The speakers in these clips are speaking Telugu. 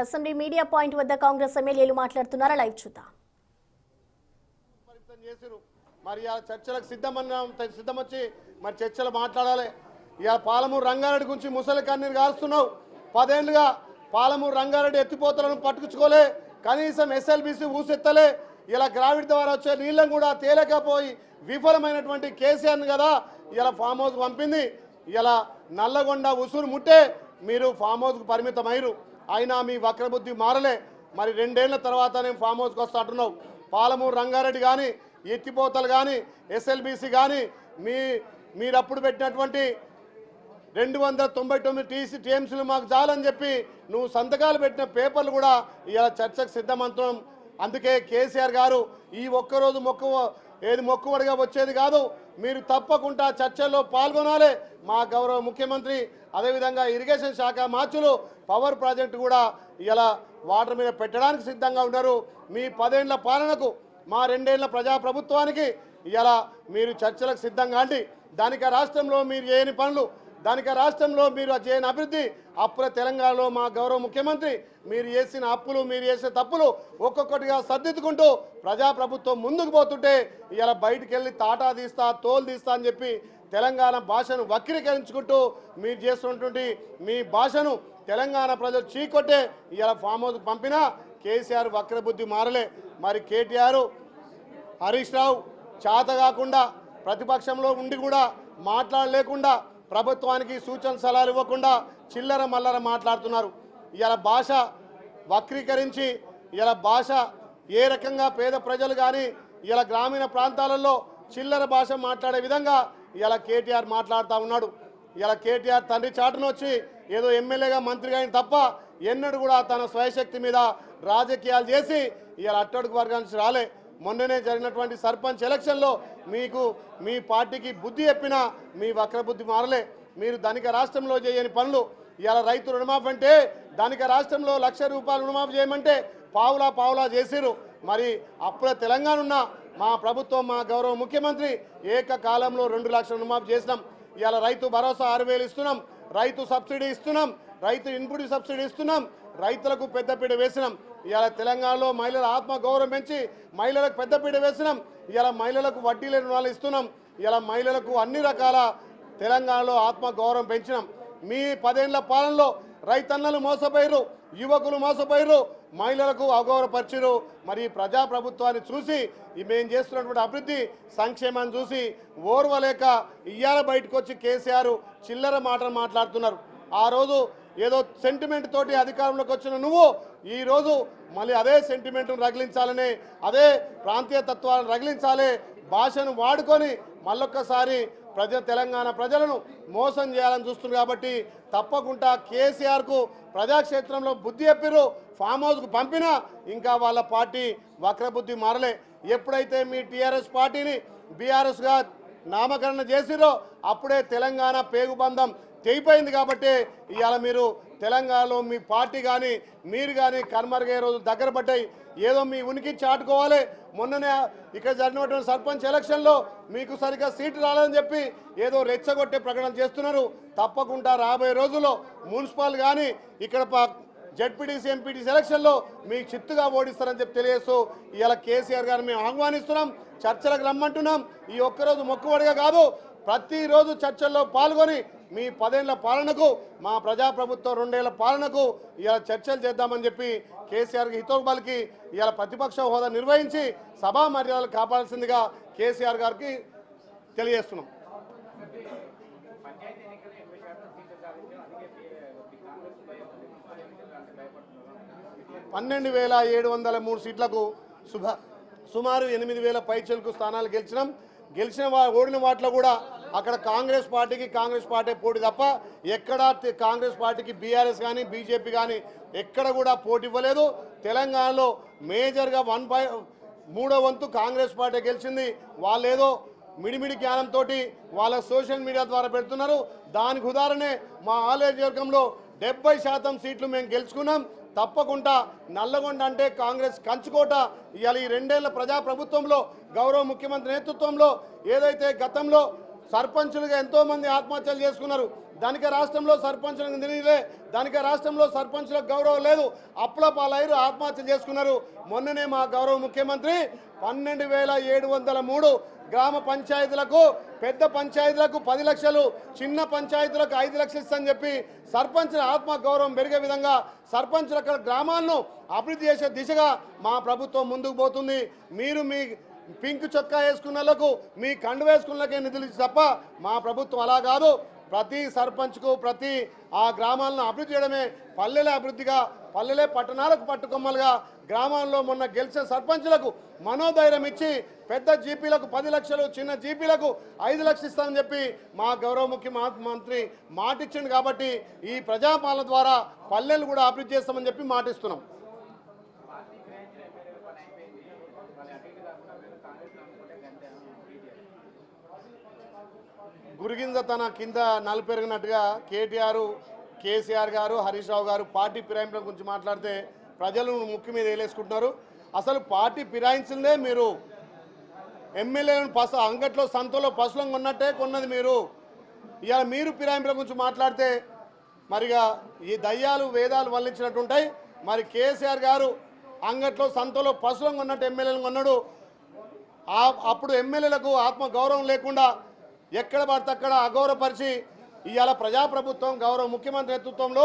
అసెంబ్లీ మీడియా పాయింట్ వద్ద కాంగ్రెస్ ఎమ్మెల్యేలు మాట్లాడుతున్నారు. లైవ్ చూద్దాం. మరి ఆ చర్చలకు సిద్ధమొచ్చి మరి చర్చలు మాట్లాడాలి. ఇక పాలమూరు రంగారెడ్డి గురించి ముసలి కన్నీరు కారుస్తున్నావు. 10 ఏళ్లుగా పాలమూరు రంగారెడ్డి ఎత్తిపోతలను పట్టుకుచ్చుకోలే, కనీసం ఎస్ఎల్బీసీ ఊసెత్తలే. ఇలా గ్రావిడ్ ద్వారా వచ్చే నీళ్ళను కూడా తేలేకపోయి విఫలమైనటువంటి కేసీఆర్ని కదా ఇలా ఫామ్ హౌస్కు పంపింది. ఇలా నల్లగొండ ఉసురు ముట్టే మీరు ఫామ్ హౌస్కు పరిమితమైరు. అయినా మీ వక్రబుద్ధి మారలే. మరి 2 ఏళ్ల తర్వాత నేను ఫామ్ హౌస్కి వస్తా అంటున్నావు. పాలమూరు రంగారెడ్డి కానీ, ఎత్తిపోతలు కానీ, ఎస్ఎల్బీసీ కానీ, మీరప్పుడు పెట్టినటువంటి 299 టీఎంసీలు మాకు చాలని చెప్పి నువ్వు సంతకాలు పెట్టిన పేపర్లు కూడా ఇలా చర్చకు సిద్ధమంటున్నాం. అందుకే కేసీఆర్ గారు ఈ ఒక్కరోజు మొక్కుబడిగా వచ్చేది కాదు, మీరు తప్పకుండా చర్చల్లో పాల్గొనాలి. మా గౌరవ ముఖ్యమంత్రి అదేవిధంగా ఇరిగేషన్ శాఖ మార్చులు పవర్ ప్రాజెక్టు కూడా ఇలా వాటర్ మీద పెట్టడానికి సిద్ధంగా ఉన్నారు. మీ 10 ఏళ్ల పాలనకు, మా 2 ఏళ్ల ప్రజాప్రభుత్వానికి ఇలా మీరు చర్చలకు సిద్ధంగా అండి. దానికి రాష్ట్రంలో మీరు చేయని పనులు, దానికి రాష్ట్రంలో మీరు చేయని అభివృద్ధి, అప్పుల తెలంగాణలో మా గౌరవ ముఖ్యమంత్రి మీరు చేసిన అప్పులు, మీరు చేసిన తప్పులు ఒక్కొక్కటిగా సర్దిద్దుకుంటూ ప్రజాప్రభుత్వం ముందుకు పోతుంటే ఇలా బయటికి వెళ్ళి తాటా తీస్తా, తోలు తీస్తా అని చెప్పి తెలంగాణ భాషను వక్రీకరించుకుంటూ మీరు చేస్తున్నటువంటి మీ భాషను తెలంగాణ ప్రజలు చీకొట్టే ఇలా ఫామ్ హౌస్కి పంపినా కేసీఆర్ వక్రబుద్ధి మారలే. మరి కేటీఆర్, హరీష్ రావు చేత కాకుండా ప్రతిపక్షంలో ఉండి కూడా మాట్లాడలేకుండా ప్రభుత్వానికి సూచన సలహాలు ఇవ్వకుండా చిల్లర మల్లర మాట్లాడుతున్నారు. ఇలా భాష వక్రీకరించి ఇలా భాష ఏ రకంగా పేద ప్రజలు కానీ ఇలా గ్రామీణ ప్రాంతాలలో చిల్లర భాష మాట్లాడే విధంగా ఇలా కేటీఆర్ మాట్లాడుతూ ఉన్నాడు. ఇలా కేటీఆర్ తండ్రి చాటును వచ్చి ఏదో ఎమ్మెల్యేగా మంత్రిగా అయిన తప్ప ఎన్నడూ కూడా తన స్వయశక్తి మీద రాజకీయాలు చేసి ఇలా అట్టడుగు వర్గానికి రాలే. మొన్ననే జరిగినటువంటి సర్పంచ్ ఎలక్షన్లో మీకు మీ పార్టీకి బుద్ధి చెప్పినా మీ వక్రబుద్ధి మారలే. మీరు ధనిక రాష్ట్రంలో చేయని పనులు, ఇలా రైతు రుణమాఫీ అంటే ధనిక రాష్ట్రంలో ₹1,00,000 రుణమాఫీ చేయమంటే పావులా చేసిరు. మరి అప్పుడే తెలంగాణ ఉన్న మా ప్రభుత్వం, మా గౌరవ ముఖ్యమంత్రి ఏకకాలంలో 2 లక్షల రుణమాఫీ చేసినాం. ఇలా రైతు భరోసా 6,000 ఇస్తున్నాం, రైతు సబ్సిడీ ఇస్తున్నాం, రైతు ఇన్పుట్ సబ్సిడీ ఇస్తున్నాం, రైతులకు పెద్దపీట వేసినాం. ఇలా తెలంగాణలో మహిళల ఆత్మగౌరవం పెంచి మహిళలకు పెద్దపీట వేసినాం. ఇలా మహిళలకు వడ్డీ లేని రుణాలు ఇస్తున్నాం. ఇలా మహిళలకు అన్ని రకాల తెలంగాణలో ఆత్మగౌరవం పెంచినాం. మీ 10 ఏళ్ల పాలనలో రైతన్నలు మోసపోయారు, యువకులు మోసపోయారు, మహిళలకు అగౌరవపరిచారు. మరి ప్రజాప్రభుత్వాన్ని చూసి మేము చేస్తున్నటువంటి అభివృద్ధి సంక్షేమాన్ని చూసి ఓర్వలేక ఇయ్యాల బయటకు వచ్చి కేసీఆర్ చిల్లర మాటలు మాట్లాడుతున్నారు. ఆ రోజు ఏదో సెంటిమెంట్ తోటి అధికారంలోకి వచ్చిన నువ్వు ఈరోజు మళ్ళీ అదే సెంటిమెంట్ను రగిలించాలని, అదే ప్రాంతీయ తత్వాలను రగిలించాలి, భాషను వాడుకొని మళ్ళొక్కసారి తెలంగాణ ప్రజలను మోసం చేయాలని చూస్తున్నారు. కాబట్టి తప్పకుండా కేసీఆర్కు ప్రజాక్షేత్రంలో బుద్ధి చెప్పిరు. ఫామ్ హౌస్కు పంపినా ఇంకా వాళ్ళ పార్టీ వక్రబుద్ధి మారలే. ఎప్పుడైతే మీ టీఆర్ఎస్ పార్టీని బీఆర్ఎస్గా నామకరణ చేసిరో అప్పుడే తెలంగాణ పేగుబంధం తెగిపోయింది. కాబట్టి ఇవాళ మీరు తెలంగాణలో మీ పార్టీ కానీ మీరు కానీ కర్మరుగే రోజు దగ్గర పడ్డాయి. ఏదో మీ ఉనికి చాటుకోవాలి. మొన్ననే ఇక్కడ జరిగినటువంటి సర్పంచ్ ఎలక్షన్లో మీకు సరిగ్గా సీటు రాలేదని చెప్పి ఏదో రెచ్చగొట్టే ప్రకటన చేస్తున్నారు. తప్పకుండా రాబోయే రోజుల్లో మున్సిపల్ కానీ ఇక్కడ జడ్పీటీసీ ఎంపీటీసీ ఎలక్షన్లో మీకు చిత్తుగా ఓడిస్తారని చెప్పి తెలియజేస్తూ ఇవాళ కేసీఆర్ గారు మేము ఆహ్వానిస్తున్నాం, చర్చలకు రమ్మంటున్నాం. ఈ ఒక్కరోజు మొక్కుబడిగా కాదు, ప్రతిరోజు చర్చల్లో పాల్గొని మీ 10 ఏళ్ల పాలనకు, మా ప్రజాప్రభుత్వం 2 ఏళ్ల పాలనకు ఇలా చర్చలు చేద్దామని చెప్పి కేసీఆర్కి హితవు పలికి ఇలా ప్రతిపక్ష హోదా నిర్వహించి సభా మర్యాదలు కాపాడాల్సిందిగా కేసీఆర్ గారికి తెలియజేస్తున్నాం. 12,703 సీట్లకు సుమారు 8,000 పైచలకు స్థానాలు గెలిచిన ఓడిన వాటిలో కూడా అక్కడ కాంగ్రెస్ పార్టీ పోటీ తప్ప ఎక్కడా కాంగ్రెస్ పార్టీకి బీఆర్ఎస్ కానీ బీజేపీ కానీ ఎక్కడ కూడా పోటీ ఇవ్వలేదు. తెలంగాణలో మేజర్గా 1/3 వంతు కాంగ్రెస్ పార్టీ గెలిచింది. వాళ్ళేదో మిడిమిడి జ్ఞానంతో వాళ్ళ సోషల్ మీడియా ద్వారా పెడుతున్నారు. దానికి ఉదాహరణే మా ఆలయవర్గంలో 70% సీట్లు మేము గెలుచుకున్నాం. తప్పకుండా నల్లగొండ అంటే కాంగ్రెస్ కంచుకోట. ఇవాళ ఈ 2 ఏళ్ల ప్రజాప్రభుత్వంలో గౌరవ ముఖ్యమంత్రి నేతృత్వంలో ఏదైతే గతంలో సర్పంచులుగా ఎంతోమంది ఆత్మహత్యలు చేసుకున్నారు. దానికే రాష్ట్రంలో సర్పంచులకు నిధులే, దానికే రాష్ట్రంలో సర్పంచులకు గౌరవం లేదు. అప్పుల పాలైరు, ఆత్మహత్యలు చేసుకున్నారు. మొన్ననే మా గౌరవ ముఖ్యమంత్రి 12,703 గ్రామ పంచాయతీలకు, పెద్ద పంచాయతీలకు 10 లక్షలు, చిన్న పంచాయతీలకు 5 లక్షలు ఇస్తామని చెప్పి సర్పంచుల ఆత్మగౌరవం పెరిగే విధంగా సర్పంచుల గ్రామాలను అభివృద్ధి చేసే దిశగా మా ప్రభుత్వం ముందుకు పోతుంది. మీరు మీ పింక్ చొక్కా వేసుకున్న వాళ్ళకు, మీ కండు వేసుకున్నకే నిధులు తప్ప మా ప్రభుత్వం అలా కాదు. ప్రతి సర్పంచ్కు ప్రతి ఆ గ్రామాలను అభివృద్ధి చేయడమే పల్లెలే అభివృద్ధిగా, పల్లెలే పట్టణాలకు పట్టుకొమ్మలుగా. గ్రామాల్లో మొన్న గెలిచిన సర్పంచులకు మనోధైర్యం ఇచ్చి పెద్ద జీపీలకు 10 లక్షలు, చిన్న జీపీలకు 5 లక్షలు ఇస్తామని చెప్పి మా గౌరవ ముఖ్యమంత్రి మాటిచ్చింది. కాబట్టి ఈ ప్రజాపాలన ద్వారా పల్లెలు కూడా అభివృద్ధి చేస్తామని చెప్పి మాటిస్తున్నాం. గురిగింజ తన కింద నలుపెరిగినట్టుగా కేసీఆర్ గారు, హరీష్ రావు గారు పార్టీ ఫిరాయింపుల గురించి మాట్లాడితే ప్రజలు ముక్కు మీద వేలేసుకుంటున్నారు. అసలు పార్టీ ఫిరాయించిందే మీరు. ఎమ్మెల్యేలను అంగట్లో సంతలో పశువులను కొన్నట్టే కొన్నది మీరు. ఇవాళ మీరు ఫిరాయింపుల గురించి మాట్లాడితే మరిగా ఈ దయ్యాలు వేదాలు వల్లించినట్టుంటాయి. మరి కేసీఆర్ గారు అంగట్లో సంతలో పశువులను కొన్నట్టు ఎమ్మెల్యేలను కొన్నాడు. అప్పుడు ఎమ్మెల్యేలకు ఆత్మ గౌరవం లేకుండా ఎక్కడ పడితే అక్కడ అగౌరవపరిచి ఇవాళ ప్రజాప్రభుత్వం గౌరవ ముఖ్యమంత్రి నేతృత్వంలో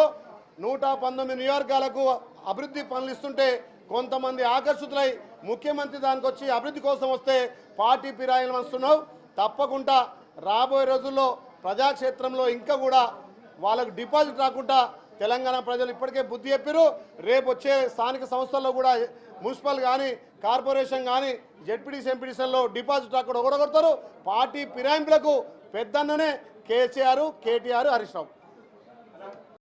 119 నియోజకవర్గాలకు అభివృద్ధి పనులు ఇస్తుంటే కొంతమంది ఆకర్షితులై ముఖ్యమంత్రి దానికి వచ్చి అభివృద్ధి కోసం వస్తే పార్టీ ఫిరాయిలు వస్తున్నావు. తప్పకుండా రాబోయే రోజుల్లో ప్రజాక్షేత్రంలో ఇంకా కూడా వాళ్ళకు డిపాజిట్ రాకుండా తెలంగాణ ప్రజలు ఇప్పటికే బుద్ధి చెప్పారు. రేపు వచ్చే స్థానిక సంస్థల్లో కూడా మున్సిపల్ కానీ, కార్పొరేషన్ కానీ, జెడ్పీటీసీ, ఎంపీటీసీల్లో డిపాజిట్ రాకుండా ఓడగొడతారు. పార్టీ ఫిరాయింపులకు పెద్దన్ననే కేసీఆర్, కేటీఆర్, హరీష్ రావు.